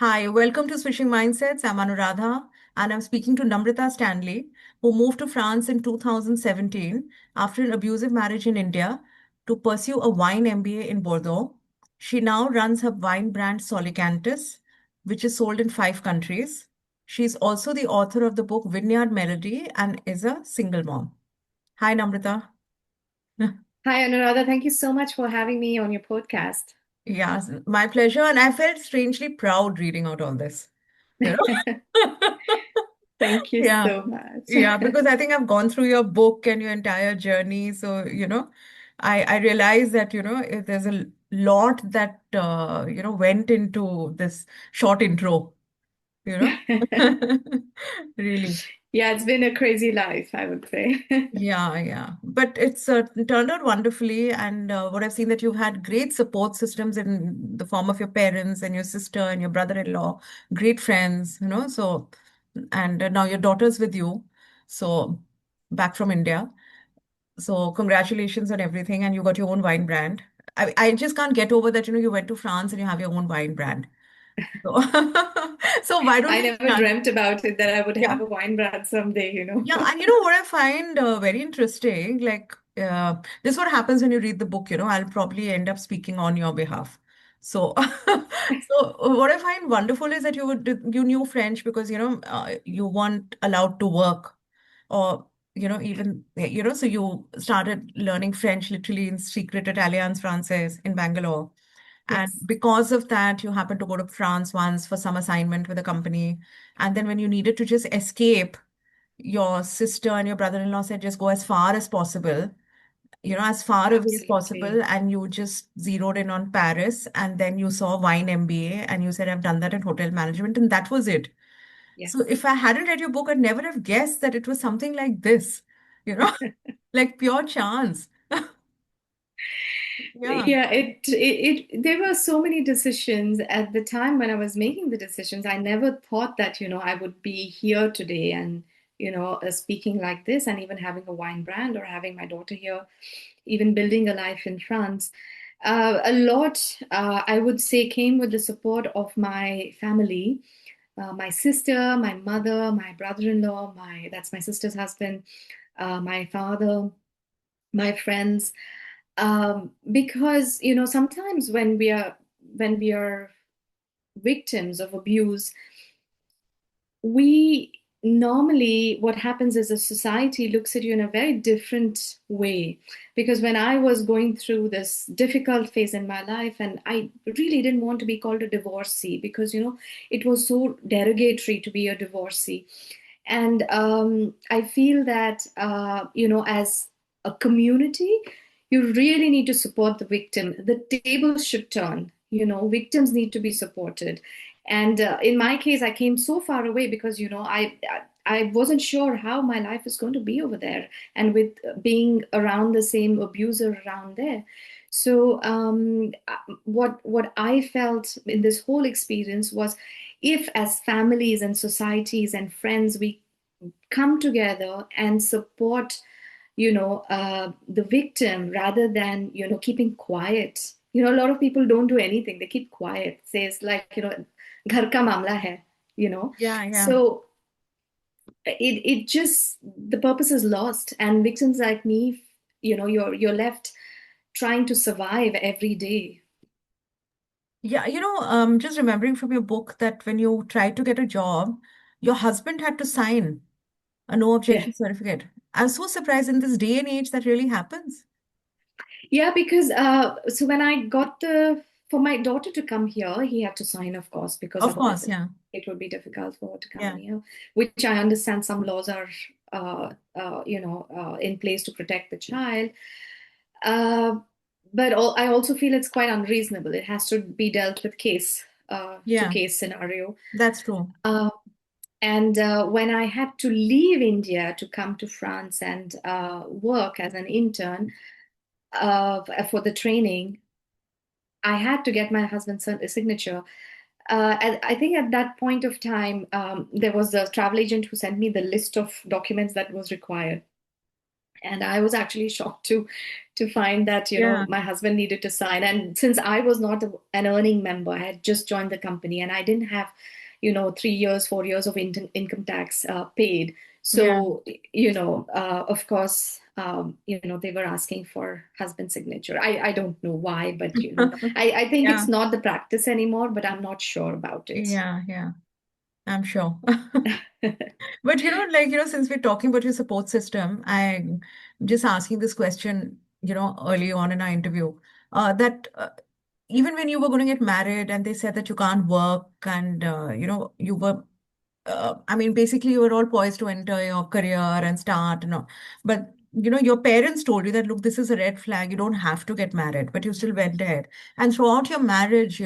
Hi, welcome to Switching Mindsets. I'm Anuradha, and I'm speaking to Namratha Stanley, who moved to France in 2017 after an abusive marriage in India to pursue a wine MBA in Bordeaux. She now runs her wine brand Solicantus, which is sold in 5 countries. She's also the author of the book Vineyard Melody and is a single mom. Hi, Namratha. Hi, Anuradha. Thank you so much for having me on your podcast. Yeah, my pleasure. And I felt strangely proud reading out all this. You know? Thank you Yeah. so much. Yeah, because I think I've gone through your book and your entire journey. So, I realize that, there's a lot that, went into this short intro, you know? Really. Yeah, it's been a crazy life, I would say. Yeah, yeah. But it's turned out wonderfully. And what I've seen that you've had great support systems in the form of your parents and your sister and your brother-in-law, great friends, so, and now your daughter's with you. So back from India. So congratulations on everything. And you got your own wine brand. I just can't get over that, you went to France and you have your own wine brand. So, so why don't I we never start? dreamt about it that I would Yeah. have a wine brand someday. Yeah, and what I find very interesting, like this what happens when you read the book, I'll probably end up speaking on your behalf. So, what I find wonderful is that you knew French because you weren't allowed to work, or even so you started learning French literally in secret at Alliance Française in Bangalore. And Yes, because of that, you happened to go to France once for some assignment with a company. And then when you needed to just escape, your sister and your brother-in-law said just go as far as possible, as far away as possible, absolutely. and you just zeroed in on Paris, and then you saw Wine MBA, and you said, I've done that in hotel management, and that was it. So Yes. if I hadn't read your book, I'd never have guessed that it was something like this, you know, like pure chance. Yeah, Yeah, there were so many decisions at the time when I was making the decisions. I never thought that I would be here today and, speaking like this and even having a wine brand or having my daughter here, even building a life in France. A lot, I would say, came with the support of my family, my sister, my mother, my brother-in-law, that's my sister's husband, my father, my friends, because sometimes when we are victims of abuse, we normally what happens is a society looks at you in a very different way, because when I was going through this difficult phase in my life, and I really didn't want to be called a divorcee because it was so derogatory to be a divorcee. And I feel that as a community, you really need to support the victim. The tables should turn. Victims need to be supported. And in my case, I came so far away because I wasn't sure how my life is going to be over there, and with being around the same abuser around there. So what I felt in this whole experience was, if as families and societies and friends we come together and support the victim rather than keeping quiet. A lot of people don't do anything, they keep quiet, says like ghar ka mamla hai you know yeah, yeah. so it just, the purpose is lost, and victims like me, you're left trying to survive every day. Yeah, just remembering from your book that when you tried to get a job, your husband had to sign a no Yeah. objection certificate. I'm so surprised in this day and age that really happens. Yeah, because so when I got the for my daughter to come here, he had to sign, of course, because Of otherwise course, it, yeah. it would be difficult for her to come Yeah. here. Which I understand some laws are in place to protect the child. Uh, but I also feel it's quite unreasonable. It has to be dealt with case to Yeah, case scenario. that's true. Uh, and when I had to leave India to come to France and work as an intern for the training, I had to get my husband's signature. And I think at that point of time, there was a travel agent who sent me the list of documents that was required. And I was actually shocked to find that, Yeah. my husband needed to sign. And since I was not an earning member, I had just joined the company and I didn't have, 3 years, 4 years of income tax paid. Yeah. So, of course, they were asking for husband signature. I don't know why, but, I think Yeah. it's not the practice anymore, but I'm not sure about it. Yeah. Yeah. I'm sure. But like, since we're talking about your support system, I'm just asking this question, early on in our interview, that even when you were going to get married and they said that you can't work and, you were I mean, basically, you were all poised to enter your career and start, but your parents told you that, look, this is a red flag. You don't have to get married, but you still went ahead. And throughout your marriage,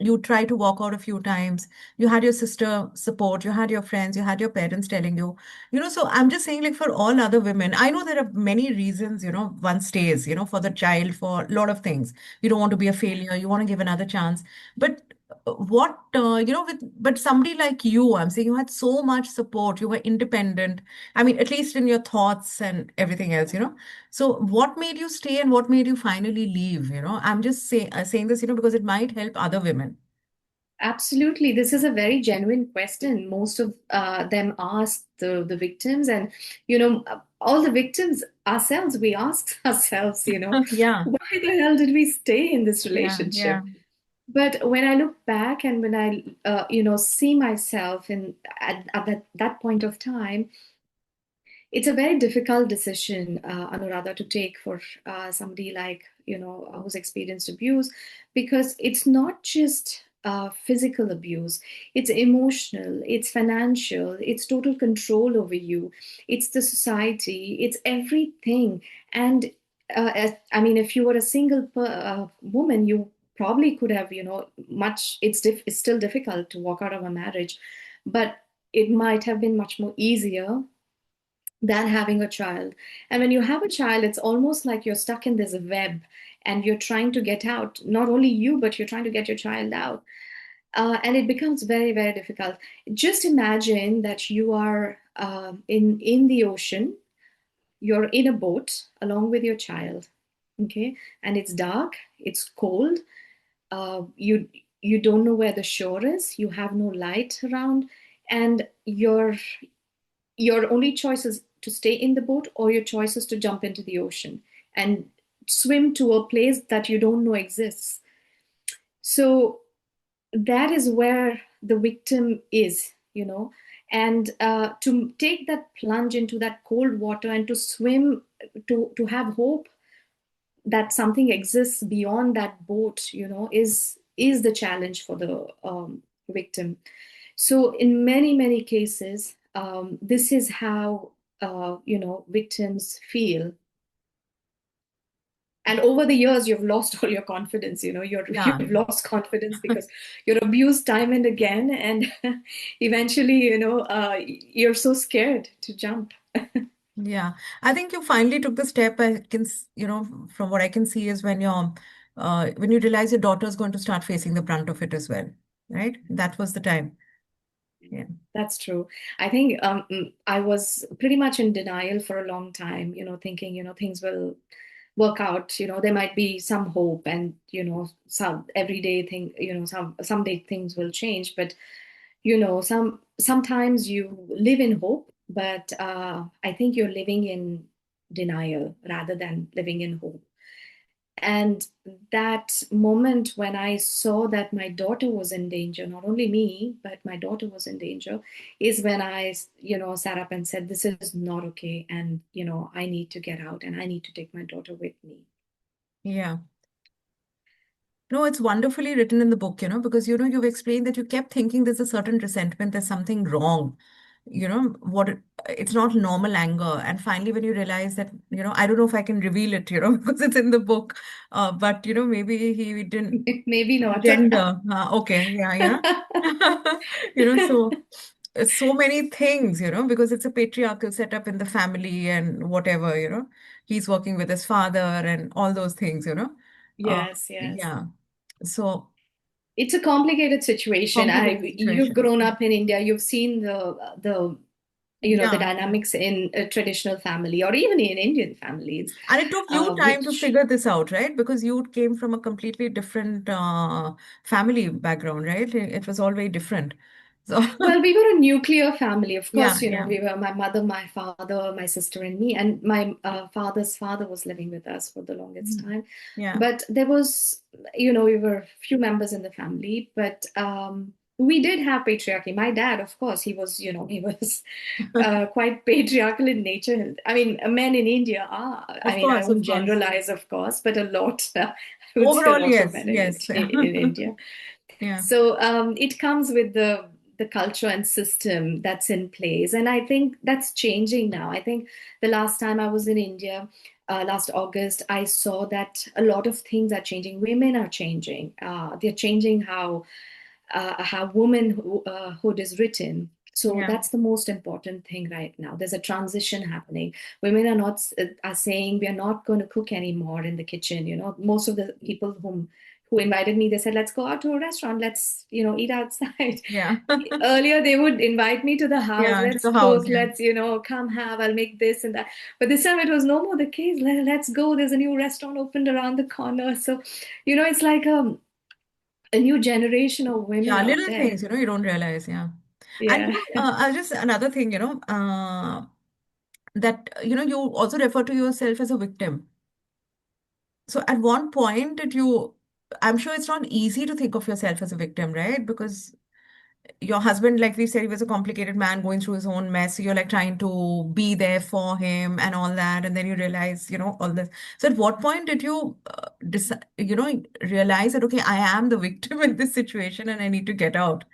you tried to walk out a few times. You had your sister support, you had your friends, you had your parents telling you, so I'm just saying, like, for all other women, I know there are many reasons, one stays, for the child, for a lot of things. You don't want to be a failure, you want to give another chance. But what but somebody like you, I'm saying, you had so much support, you were independent, I mean, at least in your thoughts and everything else, so what made you stay and what made you finally leave? I'm just saying this, because it might help other women. Absolutely. This is a very genuine question. Most of them ask the victims, and all the victims ourselves, we ask ourselves, Yeah, why the hell did we stay in this yeah, yeah, relationship? But when I look back and when I, see myself at that point of time, it's a very difficult decision, Anuradha, to take for somebody like, who's experienced abuse, because it's not just physical abuse, it's emotional, it's financial, it's total control over you, it's the society, it's everything. And I mean, if you were a single woman, you probably could have, it's still difficult to walk out of a marriage, but it might have been much more easier than having a child. And when you have a child, it's almost like you're stuck in this web and you're trying to get out. Not only you, but you're trying to get your child out. And it becomes very, very difficult. Just imagine that you are in the ocean, you're in a boat along with your child, okay? And it's dark, it's cold, you don't know where the shore is, you have no light around, and your only choice is to stay in the boat or your choice is to jump into the ocean and swim to a place that you don't know exists. So that is where the victim is, and to take that plunge into that cold water and to swim, to have hope that something exists beyond that boat, is the challenge for the victim. So in many, many cases, this is how victims feel. And over the years, you've lost all your confidence. yeah. You've lost confidence because you're abused time and again, and eventually, you're so scared to jump. Yeah, I think you finally took the step. I can, from what I can see, is when you realize your daughter's going to start facing the brunt of it as well, right? That was the time. Yeah. That's true. I think I was pretty much in denial for a long time, thinking, things will work out, there might be some hope and, some everyday thing, someday things will change. But, sometimes you live in hope, but I think you're living in denial rather than living in hope. And that moment when I saw that my daughter was in danger, not only me, but my daughter was in danger, is when I, sat up and said, this is not okay. And, I need to get out and I need to take my daughter with me. Yeah. No, it's wonderfully written in the book, because you've explained that you kept thinking there's a certain resentment, there's something wrong. It's not normal anger. And finally, when you realize that, I don't know if I can reveal it, because it's in the book. But maybe he didn't Maybe not. gender. Okay, yeah, yeah. So so many things, because it's a patriarchal setup in the family and whatever, he's working with his father and all those things, Uh, Yes, yes. yeah. So It's a complicated situation. complicated You've situation. grown up in India. You've seen the the Yeah, yeah. dynamics in a traditional family or even in Indian families, And it took you time to which figure this out, right? Because you came from a completely different family background, right? It was all very different. So, well, we were a nuclear family, of yeah, course. yeah, We were my mother, my father, my sister, and me. And my father's father was living with us for the longest mhm, time. yeah. But there was, we were few members in the family, but we did have patriarchy. My dad, of course, he was quite patriarchal in nature. I mean, men in India are. I Of mean, I course, won't of course. generalize, of course, but a lot, I would say a Overall, lot of yes, men yes. In India. Yeah, So it comes with the culture and system that's in place, and I think that's changing now. I think the last time I was in India, last August, I saw that a lot of things are changing. Women are changing. They're changing how womanhood is written. So yeah. that's the most important thing right now. There's a transition happening. Women are not are saying we are not going to cook anymore in the kitchen. Most of the people who invited me, they said, let's go out to a restaurant. Let's eat outside. Yeah. Earlier, they would invite me to the house. Yeah, to Let's the house. cook. Yeah. Let's come have. I'll make this and that. But this time it was no more the case. Let's go. There's a new restaurant opened around the corner. So, it's like a new generation of women Yeah, out little there. things, you don't realize. Yeah. And Yeah. I'll just another thing, that you also refer to yourself as a victim. So at one point did you, I'm sure it's not easy to think of yourself as a victim, right? Because your husband, like we said, he was a complicated man going through his own mess. So you're like trying to be there for him and all that. And then you realize, all this. So at what point did you, realize that, okay, I am the victim in this situation and I need to get out?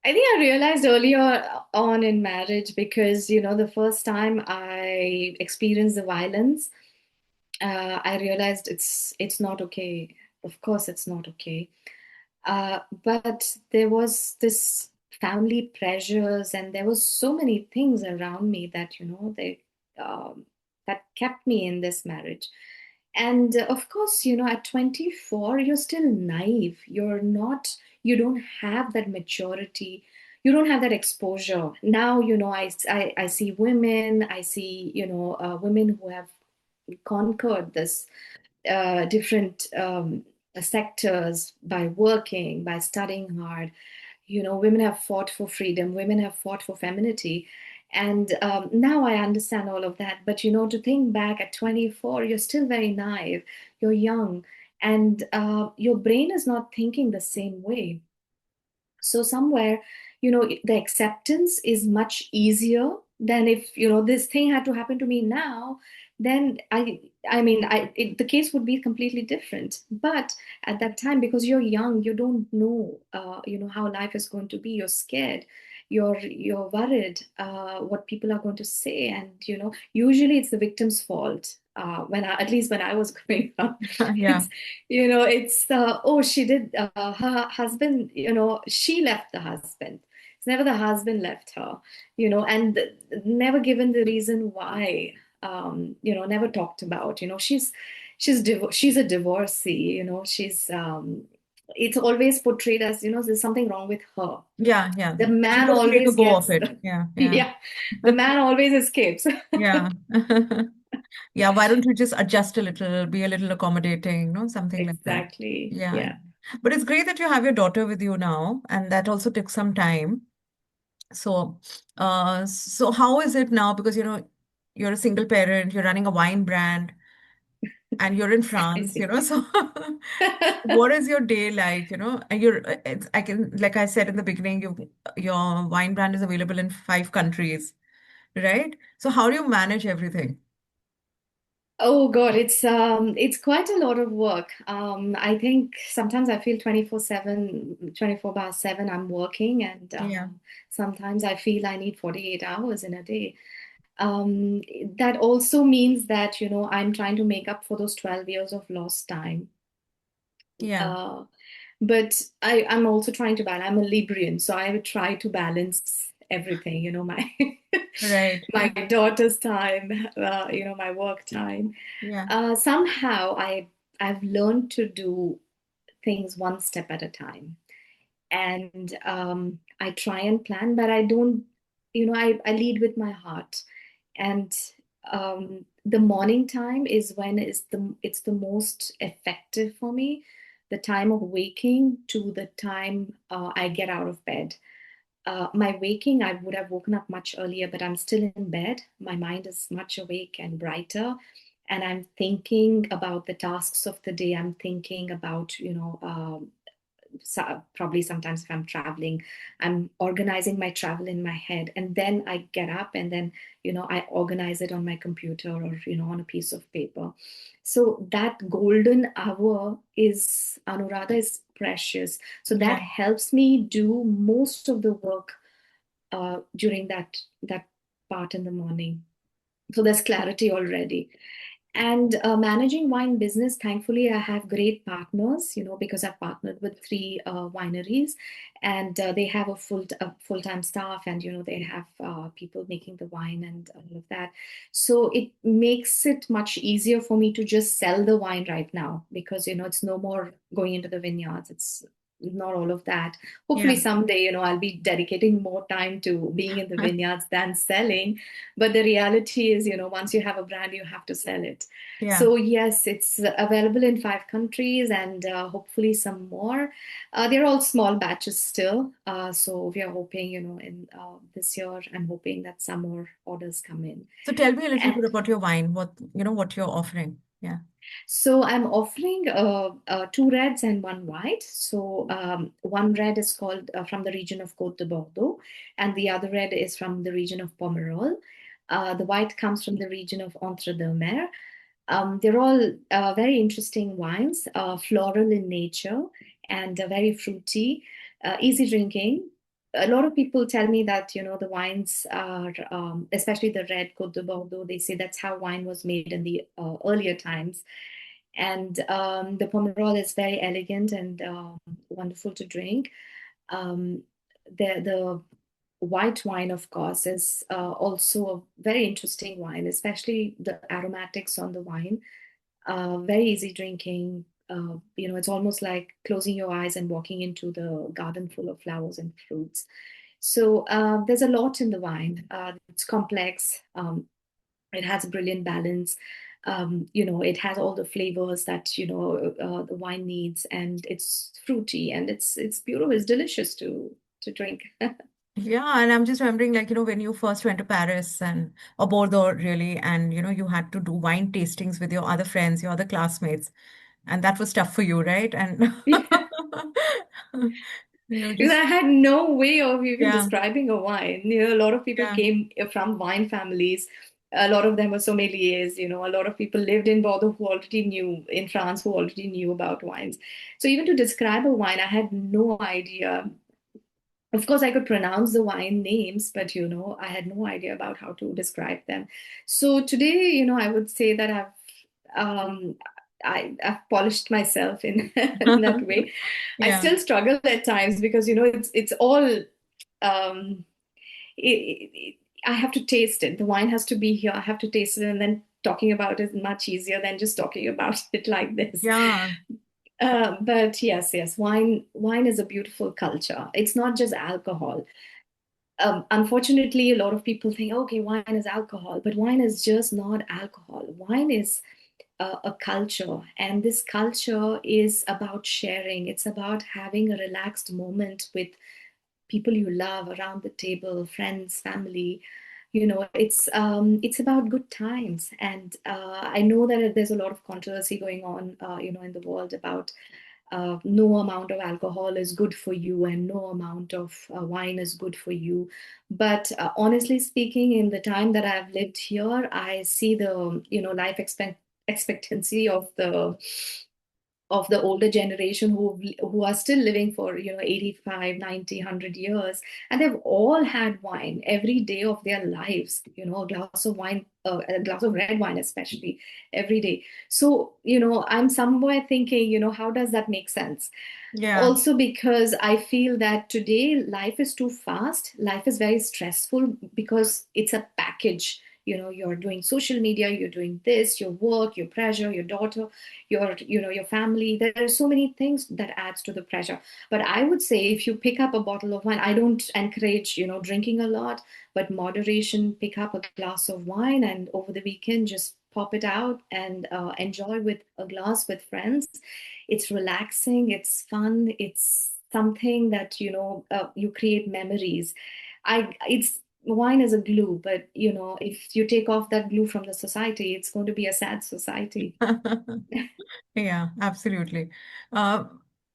I think I realized earlier on in marriage because, the first time I experienced the violence, I realized it's not okay. Of course, it's not okay. But there was this family pressures, and there was so many things around me that they um, that kept me in this marriage. And of course, at 24, you're still naive. You don't have that maturity. You don't have that exposure. Now, I see women, I see, women who have conquered this different sectors by working, by studying hard. Women have fought for freedom, women have fought for femininity. And now I understand all of that. But, to think back at 24, you're still very naive, you're young, and your brain is not thinking the same way. So somewhere, the acceptance is much easier than if, this thing had to happen to me now, then the case would be completely different. But at that time, because you're young, you don't know, how life is going to be. You're scared. You're worried what people are going to say, and usually it's the victim's fault. At least when I was growing up, Yeah. it's oh, she did, her husband, she left the husband. It's never the husband left her, and never given the reason why. Never talked about. She's a divorcee. It's always portrayed as, there's something wrong with her. Yeah, yeah. The She man couldn't make a always go of gets it. Yeah, yeah. yeah, the man always escapes. Yeah. Yeah, why don't you just adjust a little, be a little accommodating, something like that. Exactly. Yeah. Yeah. But it's great that you have your daughter with you now, and that also took some time. So, so how is it now? Because you're a single parent, you're running a wine brand, and you're in France, so what is your day like, and I can, like I said in the beginning, your wine brand is available in 5 countries, right? So how do you manage everything? Oh God, it's quite a lot of work. I think sometimes I feel 24/7, 24/7 I'm working, and Yeah, sometimes I feel I need 48 hours in a day. Um, that also means that, I'm trying to make up for those 12 years of lost time. yeah, Uh, but I'm also trying to balance. I'm a Librian, so I would try to balance everything, my right. my Yeah, daughter's time, my work time. yeah, Somehow I've learned to do things one step at a time, and I try and plan, but I don't. I lead with my heart. And the morning time is when it's the most effective for me, the time of waking to the time I get out of bed. My waking, I would have woken up much earlier, but I'm still in bed. My mind is much awake and brighter. And I'm thinking about the tasks of the day. I'm thinking about, so probably sometimes if I'm traveling, I'm organizing my travel in my head. And then I get up and then, I organize it on my computer or, on a piece of paper. So that golden hour is, Anuradha, is precious. So that Yeah. helps me do most of the work during that part in the morning. So there's clarity already. And managing wine business, thankfully, I have great partners, because I've partnered with three wineries, and they have a full-time staff, and they have people making the wine and all of that. So it makes it much easier for me to just sell the wine right now, because it's no more going into the vineyards. It's not all of that. Hopefully Yeah. someday, I'll be dedicating more time to being in the vineyards than selling. But the reality is, once you have a brand, you have to sell it. Yeah. So yes, it's available in 5 countries, and hopefully some more. They're all small batches still. So we are hoping, in this year, I'm hoping that some more orders come in. So tell me a little And bit about your wine, what you're offering. Yeah. so I'm offering two reds and one white. So one red is called from the region of Côte de Bordeaux, and the other red is from the region of Pomerol. The white comes from the region of Entre-deux-Mers. They're all very interesting wines, floral in nature and very fruity, easy drinking. A lot of people tell me that, the wines are, especially the red Côte de Bordeaux, they say that's how wine was made in the earlier times. And the Pomerol is very elegant and wonderful to drink. Um, the white wine, of course, is also a very interesting wine, especially the aromatics on the wine. Very easy drinking. It's almost like closing your eyes and walking into the garden full of flowers and fruits. So there's a lot in the wine. It's complex. It has a brilliant balance. It has all the flavors that the wine needs, and it's fruity and it's beautiful. It's delicious to drink. Yeah, and I'm just remembering, like, when you first went to Paris and or Bordeaux, really, and you had to do wine tastings with your other friends, your other classmates, and that was tough for you, right? And Yeah. Because just I had no way of even yeah, describing a wine. A lot of people yeah, came from wine families. A lot of them were sommeliers. A lot of people lived in Bordeaux who already knew, in France, who already knew about wines. So even to describe a wine, I had no idea. Of course, I could pronounce the wine names, but I had no idea about how to describe them. So today, I would say that um, I've polished myself in, in that way. I yeah, still struggle at times because it's all um, I have to taste it. The wine has to be here. I have to taste it, and then talking about it is much easier than just talking about it like this. yeah, But yes, yes, wine is a beautiful culture. It's not just alcohol. Unfortunately, a lot of people think, okay, wine is alcohol, but wine is just not alcohol. Wine is a culture, and this culture is about sharing. It's about having a relaxed moment with people you love around the table, friends, family. It's about good times. And I know that there's a lot of controversy going on, in the world about no amount of alcohol is good for you and no amount of wine is good for you. But honestly speaking, in the time that I've lived here, I see the life expectancy of the older generation who are still living for 85, 90, 100 years, and they've all had wine every day of their lives, a glass of wine, a glass of red wine especially, every day. So I'm somewhere thinking, how does that make sense? yeah, Also because I feel that today life is too fast, life is very stressful because it's a package. you're doing social media, you're doing this, your work, your pressure, your daughter, your family. There are so many things that adds to the pressure. But I would say if you pick up a bottle of wine, I don't encourage, drinking a lot, but moderation, pick up a glass of wine and over the weekend just pop it out and enjoy with a glass with friends. It's relaxing, it's fun, it's something that you create memories. It's wine is a glue, but if you take off that glue from the society, it's going to be a sad society. Yeah, absolutely. Uh,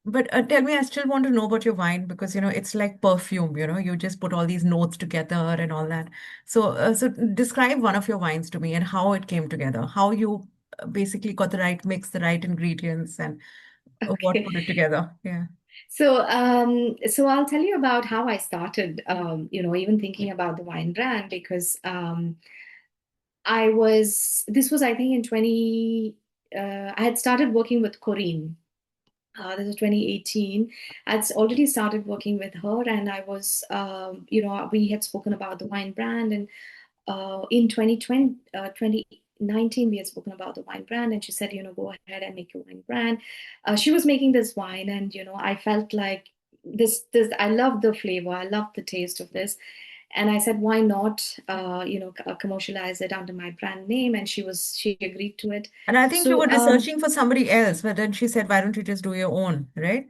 but tell me, I still want to know about your wine because it's like perfume. You just put all these notes together and all that. So describe one of your wines to me and how it came together. How you basically got the right mix, the right ingredients, and what Okay. put it together. Yeah. So I'll tell you about how I started, even thinking about the wine brand because this was, I think, I had started working with Corinne. This is 2018. I'd already started working with her, and I was, we had spoken about the wine brand, and in 2019, we had spoken about the wine brand, and she said, go ahead and make your wine brand. She was making this wine, and I felt like this. I love the flavor, I love the taste of this, and I said, why not, commercialize it under my brand name? And she agreed to it. And I think you So were researching for somebody else, but then she said, why don't you just do your own, right?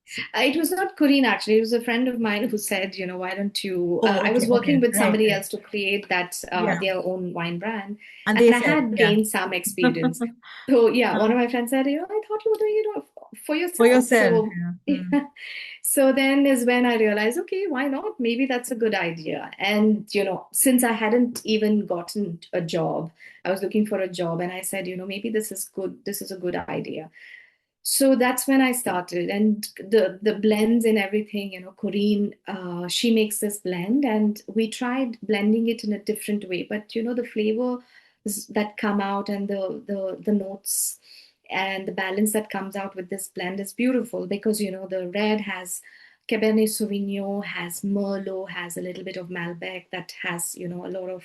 So- It was not Corinne, actually. It was a friend of mine who said, why don't you? oh, I was okay, working okay. with Right, somebody right. else to create that Yeah. their own wine brand, And and they I said, had yeah. gained some experience. So yeah, one of my friends said, I thought you were doing it for For yourself. yourself. So Yeah. Hmm. yeah. So then is when I realized, okay, why not? Maybe that's a good idea. And since I hadn't even gotten a job, I was looking for a job, and I said, maybe this is good. This is a good idea. So that's when I started, and the blends and everything. Corinne, she makes this blend, and we tried blending it in a different way. But the flavor that come out and the notes and the balance that comes out with this blend is beautiful because the red has Cabernet Sauvignon, has Merlot, has a little bit of Malbec that has a lot of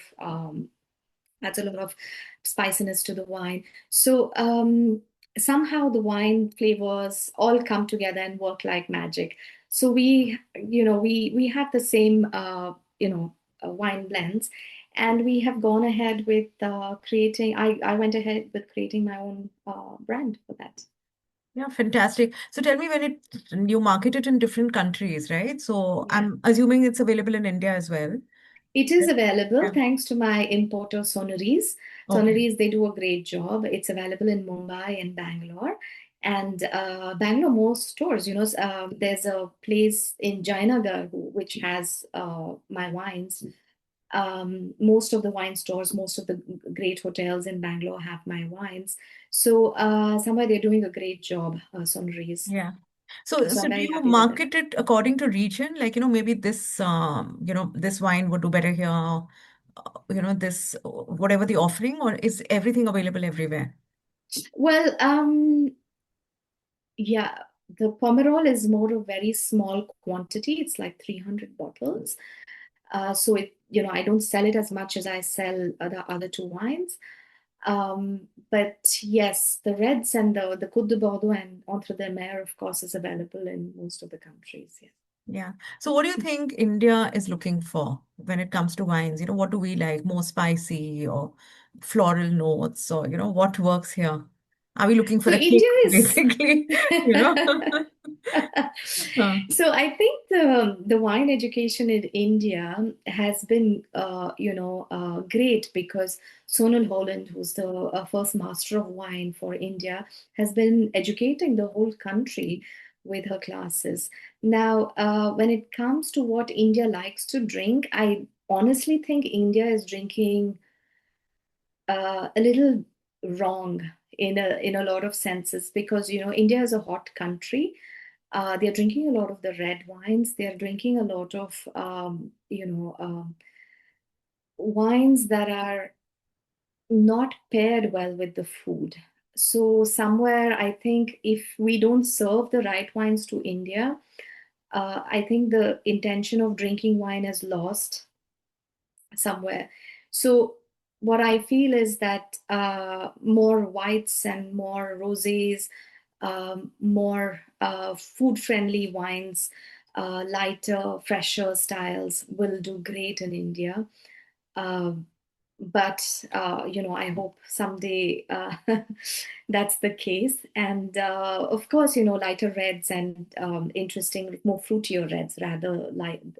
adds a lot of spiciness to the wine. So somehow the wine flavors all come together and work like magic. So we have the same wine blends, and we have gone ahead with creating. I went ahead with creating my own brand for that. Yeah, fantastic. So tell me when you market it in different countries, right? So Yeah. I'm assuming it's available in India as well. It is available Yeah. thanks to my importer Sonories. Okay. Sonories, they do a great job. It's available in Mumbai and Bangalore. And Bangalore, most stores, there's a place in Jayanagar which has my wines. Most of the wine stores, most of the great hotels in Bangalore have my wines. So somewhere they're doing a great job, Sonories. Yeah. So So so I'm do very you happy with them. market it according to region? Like, maybe this this wine would do better here, this whatever the offering, or is everything available everywhere? Well, yeah, the Pomerol is more a very small quantity. It's like 300 bottles. So I don't sell it as much as I sell the other two wines. But yes, the reds and the Côte de Bordeaux and Entre deux Mers, of course, is available in most of the countries. Yes. Yeah. So what do you think India is looking for when it comes to wines? What do we like? More spicy or floral notes, or what works here? Are we looking for So a kick, India is basically? You know? Uh, so I think the wine education in India has been great because Sonal Holland, who's the first master of wine for India, has been educating the whole country with her classes. Now, when it comes to what India likes to drink, I honestly think India is drinking a little wrong in a lot of senses because India is a hot country. They're drinking a lot of the red wines. They're drinking a lot of wines that are not paired well with the food. So somewhere I think if we don't serve the right wines to India, I think the intention of drinking wine is lost somewhere. So what I feel is that more whites and more rosés, more food-friendly wines, lighter, fresher styles will do great in India. Uh, but I hope someday that's the case. And of course, lighter reds and interesting, more fruitier reds, rather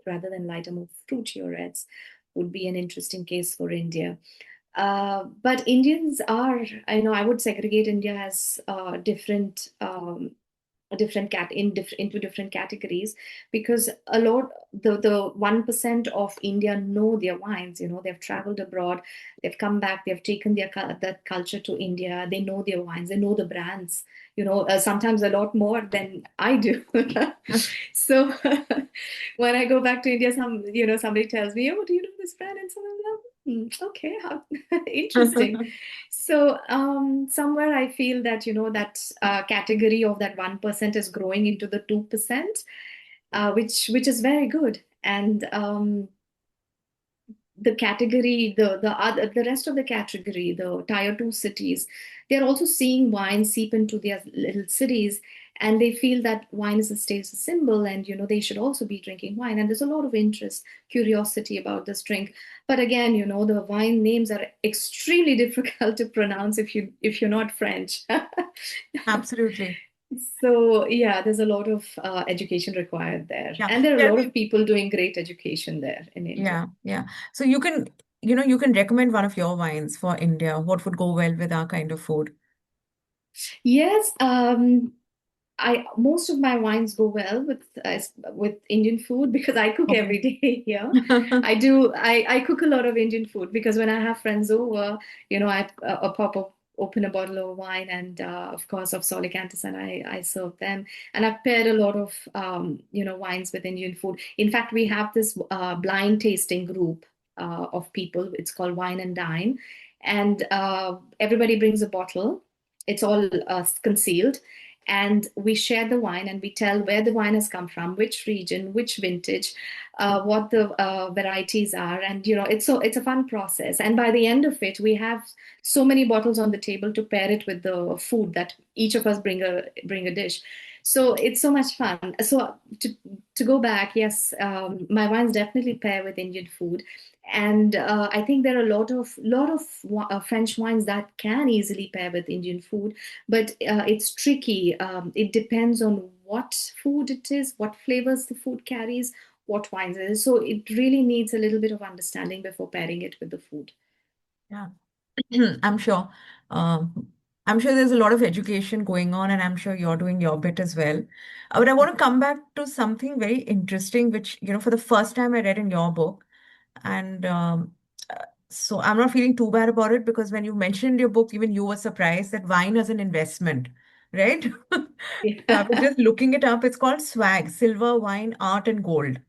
than lighter, more fruitier reds would be an interesting case for India. But Indians are, I would segregate India as different, a different into different categories, because a lot, the 1% of India know their wines. They've traveled abroad, they've come back, they've taken that culture to India. They know their wines, they know the brands. Sometimes a lot more than I do. So when I go back to India, somebody tells me, "Oh, do you know this brand?" And so I'm like, okay, how interesting. So somewhere I feel that that category of that 1% is growing into the 2%, which is very good. And the category, the rest of the category, the tier two cities, they're also seeing wine seep into their little cities, and they feel that wine is a status symbol, and they should also be drinking wine. And there's a lot of interest, curiosity about this drink. But again, the wine names are extremely difficult to pronounce if you're not French. Absolutely. So yeah, there's a lot of education required there, Yeah. and there are a Tell lot me, of people doing great education there in India. yeah, yeah. So you can recommend one of your wines for India. What would go well with our kind of food? Yes, I most of my wines go well with Indian food because I cook Okay. every day here. I cook a lot of Indian food because when I have friends over, I pop up open a bottle of wine and of course of Solicantus, and I serve them. And I've paired a lot of wines with Indian food. In fact, we have this blind tasting group of people. It's called Wine and Dine, and everybody brings a bottle. It's all concealed, and we share the wine and we tell where the wine has come from, which region, which vintage, what the varieties are. And it's a fun process, and by the end of it we have so many bottles on the table to pair it with the food that each of us bring a dish. So it's so much fun. So to go back, yes, my wines definitely pair with Indian food, and I think there are a lot of French wines that can easily pair with Indian food, but it's tricky. It depends on what food it is, what flavors the food carries, what wines it is. So it really needs a little bit of understanding before pairing it with the food. Yeah. I'm sure. I'm sure there's a lot of education going on, and I'm sure you're doing your bit as well. But I want to come back to something very interesting, which, for the first time I read in your book. And so I'm not feeling too bad about it because when you mentioned your book, even you were surprised that wine as an investment, right? So I was Yeah. just looking it up. It's called SWAG, Silver, Wine, Art, and Gold.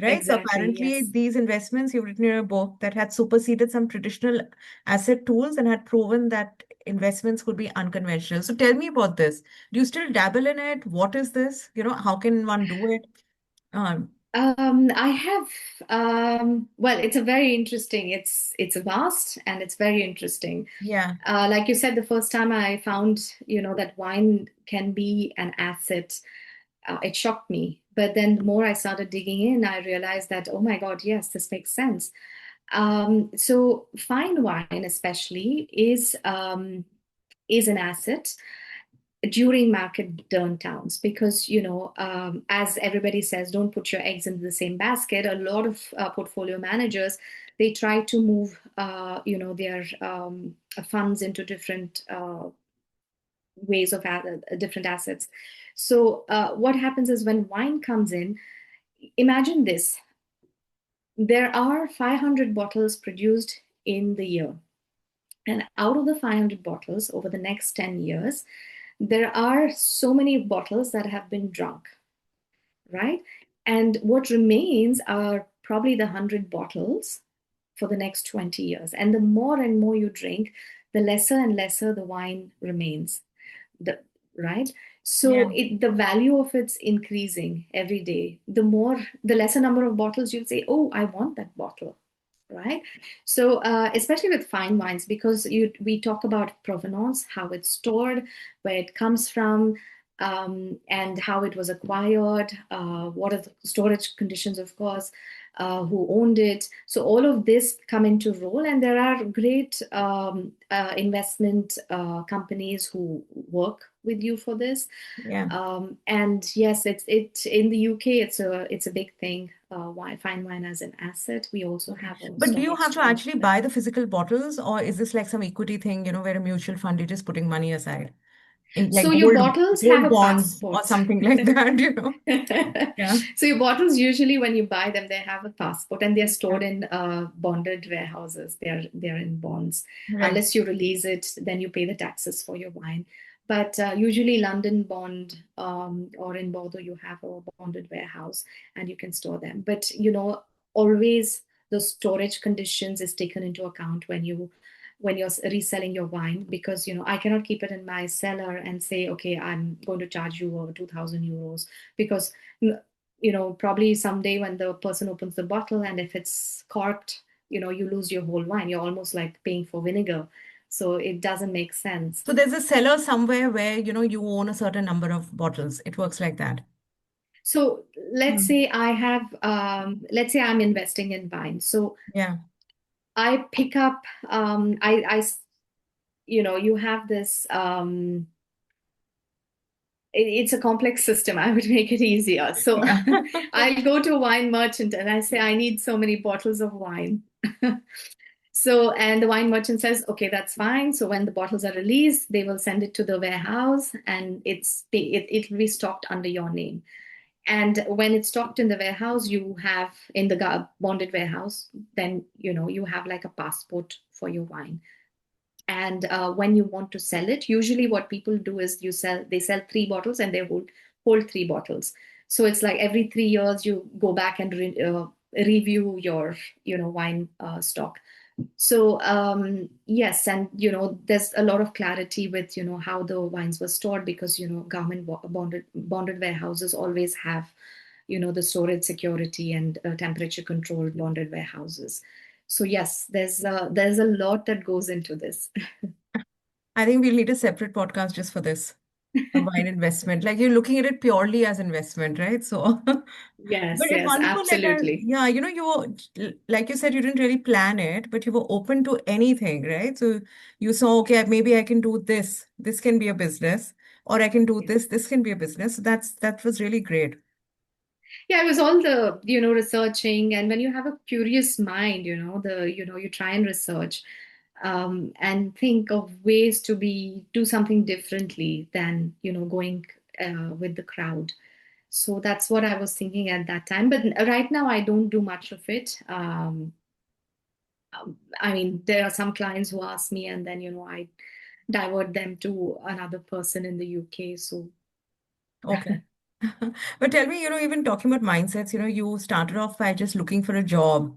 Right. So Exactly, apparently, yes. these investments you've written in your book that had superseded some traditional asset tools and had proven that investments could be unconventional. So tell me about this. Do you still dabble in it? What is this? How can one do it? Um, I have, well, it's a very interesting, it's vast and it's very interesting. yeah. Like you said, the first time I found, that wine can be an asset, it shocked me. But then the more I started digging in, I realized that, oh my God, yes, this makes sense. So fine wine, especially, is an asset during market turntowns, because as everybody says, don't put your eggs into the same basket. A lot of portfolio managers, they try to move their funds into different ways of different assets. So what happens is when wine comes in, imagine this: there are 500 bottles produced in the year, and out of the 500 bottles over the next 10 years, there are so many bottles that have been drunk, right? And what remains are probably the 100 bottles for the next 20 years. And the more and more you drink, the lesser and lesser the wine remains. The, right? Yeah. So the value of it's increasing every day. The lesser number of bottles you'll say, oh, I want that bottle. right? So especially with fine wines, because we talk about provenance, how it's stored, where it comes from, and how it was acquired, what are the storage conditions, of course, who owned it. So all of this come into role, and there are great investment companies who work with you for this. Yeah. And yes, it's in the UK. It's a big thing. Wine, fine wine as an asset. We also Okay. have a But do stock you have to exchange actually there. buy the physical bottles, or is this like some equity thing, where a mutual fund you're just putting money aside in like So your bottles have gold a bonds or passport. something like that? Yeah. So your bottles usually when you buy them, they have a passport and they're Yeah. stored in bonded warehouses. They're in bonds. Right. Unless you release it, then you pay the taxes for your wine. But usually London bond or in Bordeaux, you have a bonded warehouse and you can store them. But always the storage conditions is taken into account when you're reselling your wine, because I cannot keep it in my cellar and say, okay, I'm going to charge you over 2,000 euros, because probably someday when the person opens the bottle and if it's corked, you lose your whole wine. You're almost like paying for vinegar, so it doesn't make sense. So there's a seller somewhere where, you own a certain number of bottles. It works like that. So Hmm. let's say I'm investing in wine, so Yeah. I pick up, you have this, it's a complex system. I would make it easier. So Yeah. I'll go to a wine merchant and I say, I need so many bottles of wine. So, and the wine merchant says, okay, that's fine. So when the bottles are released, they will send it to the warehouse and it'll be stocked under your name. And when it's stocked in the warehouse, you have in the bonded warehouse, then, you have like a passport for your wine. And when you want to sell it, usually what people do is they sell three bottles and they hold three bottles. So it's like every 3 years you go back and review your wine stock. So yes, and there's a lot of clarity with how the wines were stored, because government bonded warehouses always have the storage security and temperature controlled bonded warehouses. So yes, there's a lot that goes into this. I think we'll need a separate podcast just for this. A wine investment. Like you're looking at it purely as investment, right? So, but Yes, it's yes, wonderful. absolutely. Yeah, you were, like you said, you didn't really plan it, but you were open to anything, right? So you saw, okay, maybe I can do this. This can be a business, or I can do Yeah. this. This can be a business. So that was really great. Yeah, it was all the, researching. And when you have a curious mind, you try and research and think of ways to do something differently than, going with the crowd. So that's what I was thinking at that time. But right now, I don't do much of it. I mean, there are some clients who ask me, and then, I divert them to another person in the UK. So Okay. But tell me, even talking about mindsets, you started off by just looking for a job,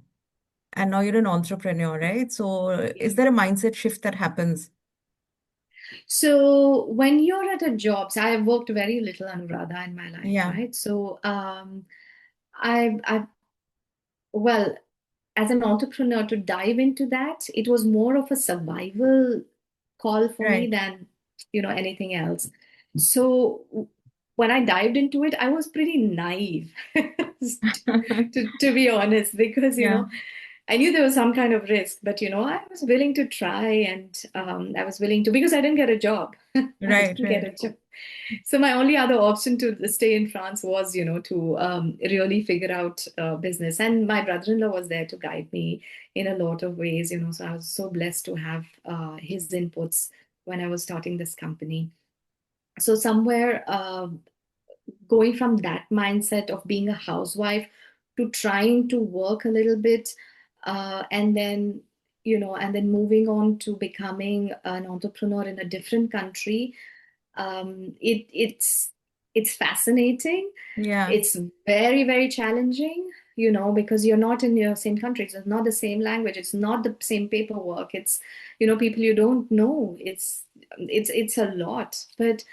and now you're an entrepreneur, right? So is there a mindset shift that happens? So when you're at a job, so I've worked very little, Anuradha, in my life, Yeah, right? So I well, as an entrepreneur, to dive into that, it was more of a survival call for me right. than anything else. So when I dived into it, I was pretty naive, to be honest, because Yeah, I knew there was some kind of risk, but I was willing to try, and I was willing to, because I didn't get a job. I right, didn't get right. a job. So my only other option to stay in France was, to really figure out business. And my brother-in-law was there to guide me in a lot of ways, So I was so blessed to have his inputs when I was starting this company. So somewhere going from that mindset of being a housewife to trying to work a little bit, and then moving on to becoming an entrepreneur in a different country. It's fascinating. Yeah, It's very, very challenging, because you're not in your same country. It's not the same language. It's not the same paperwork. It's, people you don't know. It's a lot. But,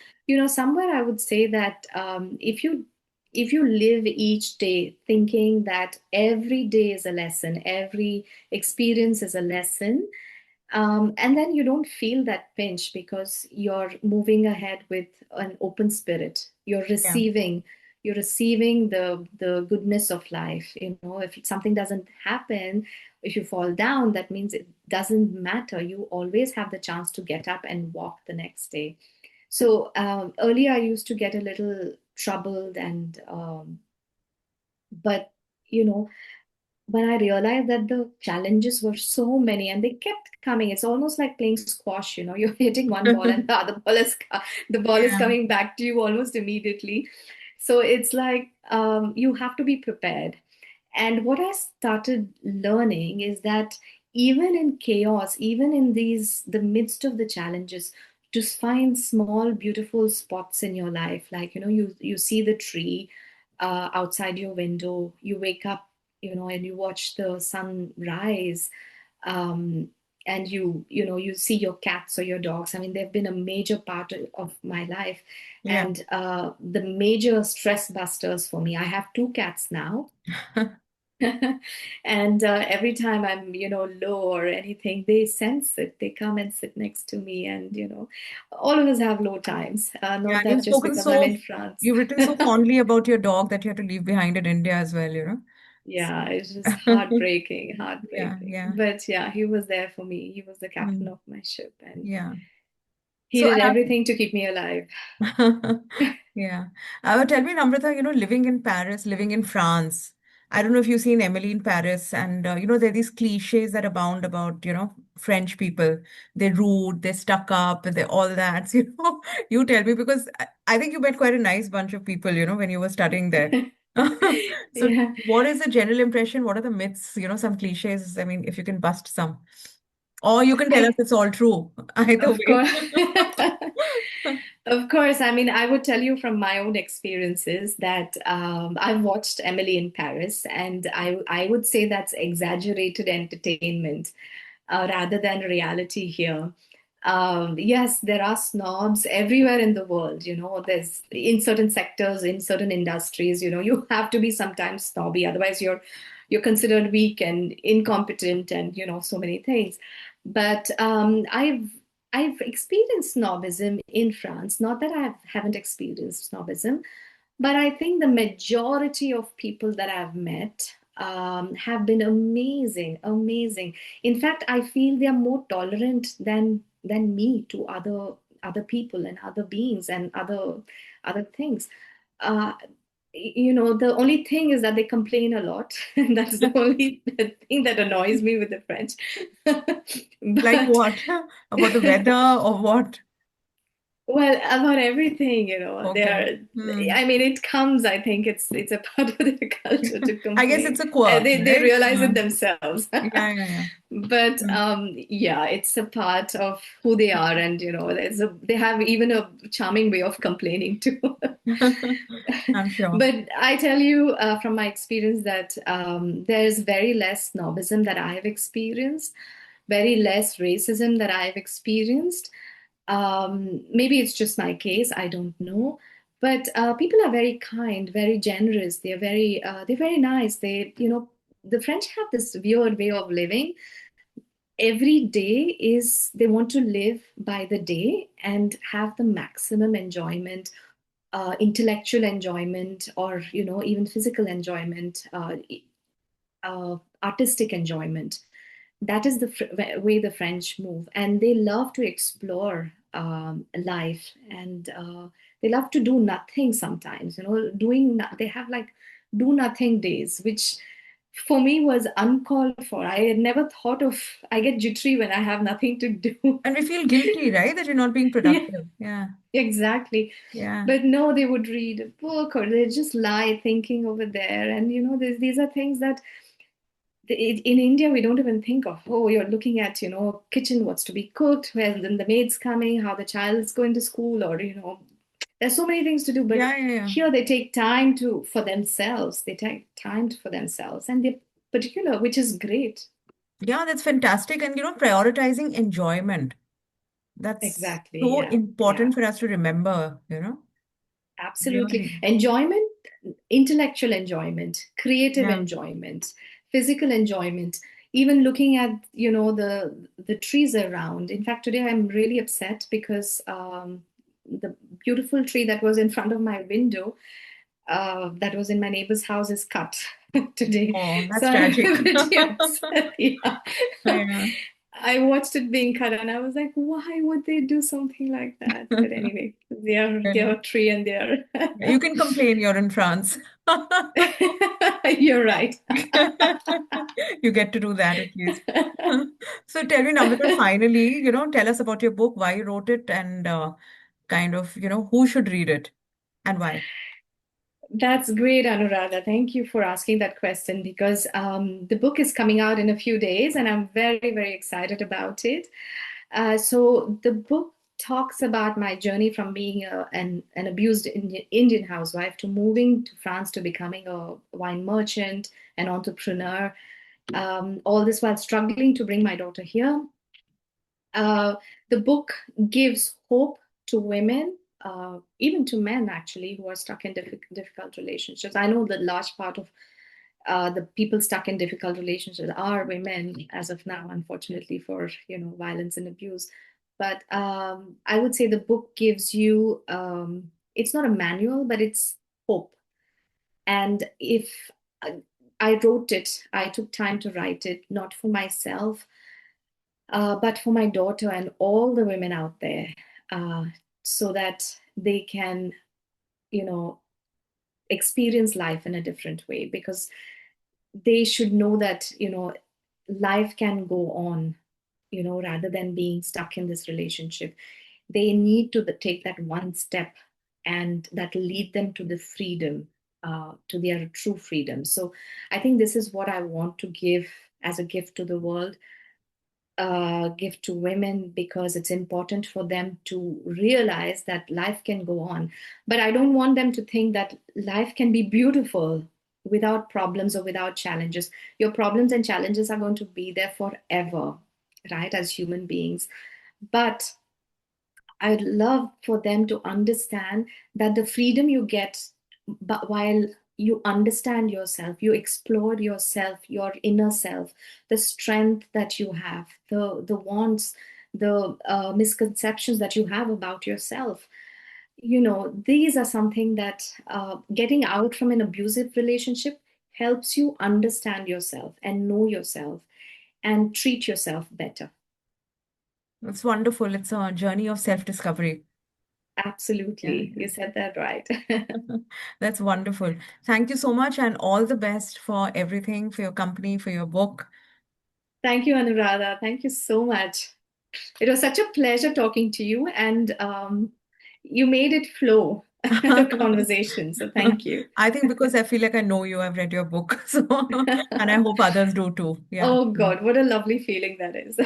somewhere I would say that if you if you live each day thinking that every day is a lesson, every experience is a lesson, and then you don't feel that pinch because you're moving ahead with an open spirit. Yeah. You're receiving the goodness of life. If something doesn't happen, if you fall down, that means it doesn't matter. You always have the chance to get up and walk the next day. So earlier I used to get a little troubled, and but you know when I realized that the challenges were so many and they kept coming, it's almost like playing squash. You're hitting one ball and the ball is Yeah. coming back to you almost immediately. So it's like you have to be prepared. And what I started learning is that even in chaos, even in the midst of the challenges, just find small, beautiful spots in your life. Like, you see the tree outside your window, you wake up, and you watch the sun rise. Um, and you see your cats or your dogs. I mean, they've been a major part of my life, Yeah. and the major stress busters for me. I have two cats now, and every time I'm, low or anything, they sense it. They come and sit next to me, and all of us have low times. Yeah. Not And that just because I'm in France. you've written so fondly about your dog that you had to leave behind in India as well, So, Yeah, it's just heartbreaking, yeah, heartbreaking. yeah. But yeah, he was there for me. He was the captain Mm, of my ship, and yeah. he So, did everything to keep me alive. yeah. Tell me, Namrata, living in Paris, living in France. I don't know if you've seen Emily in Paris, and there are these cliches that abound about, French people. They're rude, they're stuck up, and they're all that. So, you tell me because I think you met quite a nice bunch of people, when you were studying there. So, Yeah, what is the general impression? What are the myths? Some cliches. I mean, if you can bust some, or you can tell us I it's all true. Either of way. course. Of course, I mean, I would tell you from my own experiences that I've watched Emily in Paris, and I would say that's exaggerated entertainment rather than reality here. Yes, there are snobs everywhere in the world. There's in certain sectors, in certain industries. You have to be sometimes snobby, otherwise you're considered weak and incompetent, and so many things. But I've experienced snobism in France. Not that I haven't experienced snobism, but I think the majority of people that I've met have been amazing, amazing. In fact, I feel they are more tolerant than me to other people and other beings and other things. Uh, the only thing is that they complain a lot, and that's the only thing that annoys me with the French. Like But what? About the weather or what? well, about everything, Okay. I mean, it comes, I think it's a part of their culture to I guess complain. it's a quirk, They right? realize it themselves. Yeah, yeah, yeah. But yeah, it's a part of who they are, and they have even a charming way of complaining too. I'm sure. But I tell you from my experience that there's very less snobism that I have experienced, very less racism that I've experienced. Maybe it's just my case, I don't know. But people are very kind, very generous. They're very nice. The French have this weird way of living. Every day is they want to live by the day and have the maximum enjoyment, intellectual enjoyment, or even physical enjoyment, artistic enjoyment. That is the way the French move, and they love to explore life, and they love to do nothing sometimes. They have like do nothing days, which for me was uncalled for. I had never thought of. I get jittery when I have nothing to do. And we feel guilty, right? That you're not being Yeah, productive. Yeah, exactly. yeah. But no, they would read a book or they just lie thinking over there, and these are things that in India, we don't even think of, oh, you're looking at, kitchen, what's to be cooked, when then the maid's coming, how the child's going to school, or, there's so many things to do. But Yeah, yeah, yeah. here they take time for themselves. They take time for themselves, and they particular, which is great. Yeah, that's fantastic. And prioritizing enjoyment. That's Exactly. so Yeah. Yeah. important for us to remember, Absolutely. really. Enjoyment. intellectual enjoyment, creative Yeah. enjoyment, physical enjoyment, even looking at, the trees around. In fact, today I'm really upset because the beautiful tree that was in front of my window, that was in my neighbor's house, is cut today. Oh, So that's I'm tragic. a bit upset. Yeah. Yeah. I watched it being cut and I was like, why would they do something like that? But anyway, they're Yeah. a tree and they're You can complain you're in France. you're right. You get to do that at least. So tell me, Namrata, finally, tell us about your book, why you wrote it, and kind of, who should read it and why. That's great, Anuradha. Thank you for asking that question because the book is coming out in a few days and I'm very, very excited about it. So the book talks about my journey from being an abused Indian housewife to moving to France to becoming a wine merchant, an entrepreneur. All this while struggling to bring my daughter here. Uh, the book gives hope to women, even to men actually, who are stuck in difficult relationships. I know that large part of the people stuck in difficult relationships are women as of now, unfortunately, for violence and abuse. But I would say the book gives you, it's not a manual, but it's hope. And if I wrote it, I took time to write it, not for myself, but for my daughter and all the women out there, uh, so that they can, you know, experience life in a different way, because they should know that, life can go on, rather than being stuck in this relationship. They need to take that one step and that will lead them to the freedom, to their true freedom. So I think this is what I want to give as a gift to the world, give to women, because it's important for them to realize that life can go on. But I don't want them to think that life can be beautiful without problems or without challenges. Your problems and challenges are going to be there forever, right, as human beings. But I'd love for them to understand that the freedom you get, but while you understand yourself, you explore yourself, your inner self, the strength that you have, the wants, the misconceptions that you have about yourself. These are something that, getting out from an abusive relationship helps you understand yourself and know yourself and treat yourself better. It's wonderful. It's a journey of self-discovery. Yeah, Absolutely. You said that right. that's wonderful. Thank you so much, and all the best for everything, for your company, for your book. Thank you, Anuradha. Thank you so much. It was such a pleasure talking to you, and you made it flow, the conversation. So thank you. I think because I feel like I know you, I've read your book, so and I hope others do too. Yeah. Oh God, what a lovely feeling that is.